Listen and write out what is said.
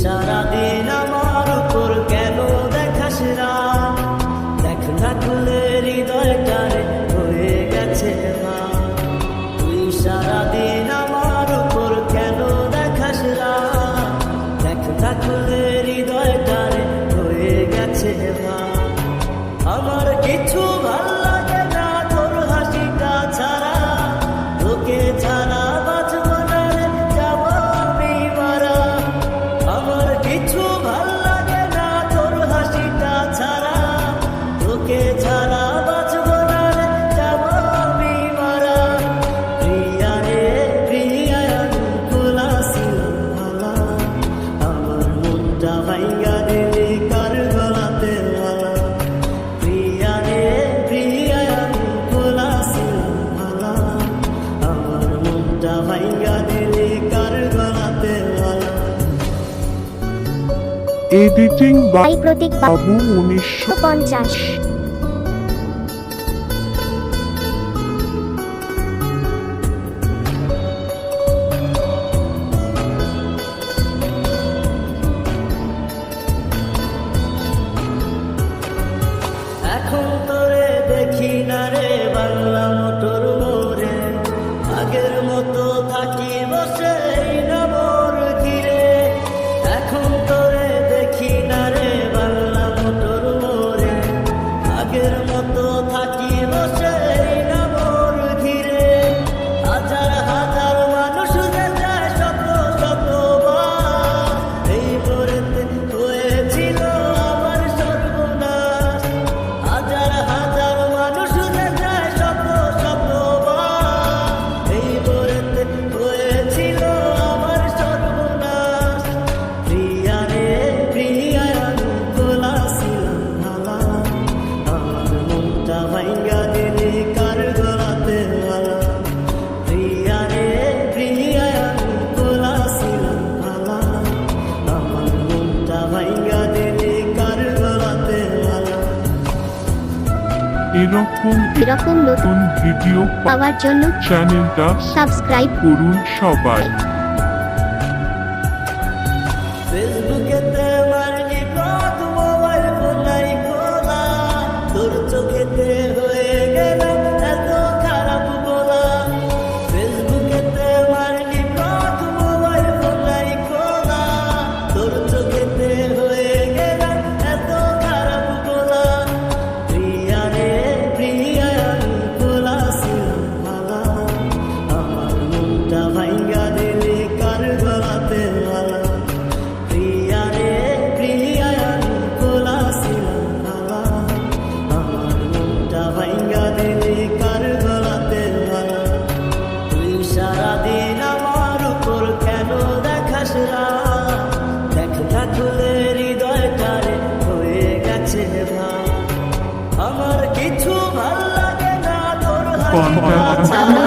সারাদিন আমার উপর কেন দেখাস রাগ? দেখ না খুলে হৃদয়টারে হয়ে গেছে মা। তুই সারাদিন আমার উপর কেন দেখাস রাগ? দেখ না খুলে হৃদয়টারে হয়ে গেছে মা। আমার কিছু ভাল লাগে না তোর হাসিটা ছাড়া, তোকে ছাড়া বাঁচব না রে, যাব আমি মারা। আমার কিছু ভাল লাগে না তোর হাসিটা ছাড়া, তোকে ছাড়া বাঁচব না রে, যাব আমি মারা। প্রিয়া রে প্রিয়া আমি খোলা ছিলাম ভালা, আমার মনটা ভাইয়া দিলি কার গলাতে মালা। প্রিয়া রে প্রিয়া আমি খোলা ছিলাম ভালা, আমার মনটা ভাইয়া দিলি কার গলাতে মালা। এডিটিং বাই প্রতীক বাবু 1950। 50। এখন তোরে দেখি না রে বাংলা মোটর মোড়ে, আগের মতো থাকি বসে এই না মোর ঘিরে। এখন তোরে দেখি না রে বাংলা মোটর মোড়ে, আগের মতো থাকি বসে এই না মোর ঘিরে। হাজার হাজার মানুষ যে যায় শত শত বার, এই মোড়েতে হয়েছিল আমার সর্বনাশ। হাজার হাজার মানুষ যে যায় শত শত বার, এই মোড়েতে হয়েছিল আমার সর্বনাশ। প্রিয়া রে প্রিয়া আমি খোলা ছিলাম ভালা, আমার মনটা ভাইয়া দিলি কার গলাতে মালা। প্রিয়া রে প্রিয়া আমি খোলা ছিলাম ভালা, আমার মনটা ভাইয়া দিলি কার গলাতে মালা। এরকম নতুন ভিডিও পাওয়ার জন্য চ্যানেলটা সাবস্ক্রাইব করুন সবাই। ফেসবুকেতে মারনি ব্লগ, মোবাইল ফোন নাই খোলা, তোর চোখেতে হয়ে গেলাম এত খারাপ বলা। ফেসবুকেতে মারনি ব্লগ, মোবাইল ফোন নাই খোলা, তোর চোখেতে হয়ে গেলাম এত খারাপ বলা। প্রিয়া রে প্রিয়া আমি খোলা ছিলাম ভালা, আমার মনটা ভাইয়া দিলি কার গলাতে মালা। প্রিয়া রে প্রিয়া আমি খোলা ছিলাম ভালা, আমার মনটা ভাইয়া দিলি কার গলাতে মালা। তুই সারাদিন আমার উপর কেন দেখাস রাগ? দেখ না খুলে হৃদয়টারে হয়ে গেছে ভাগ। আমার কিছু ভাল লাগে না তোর হাসিটা ছাড়া,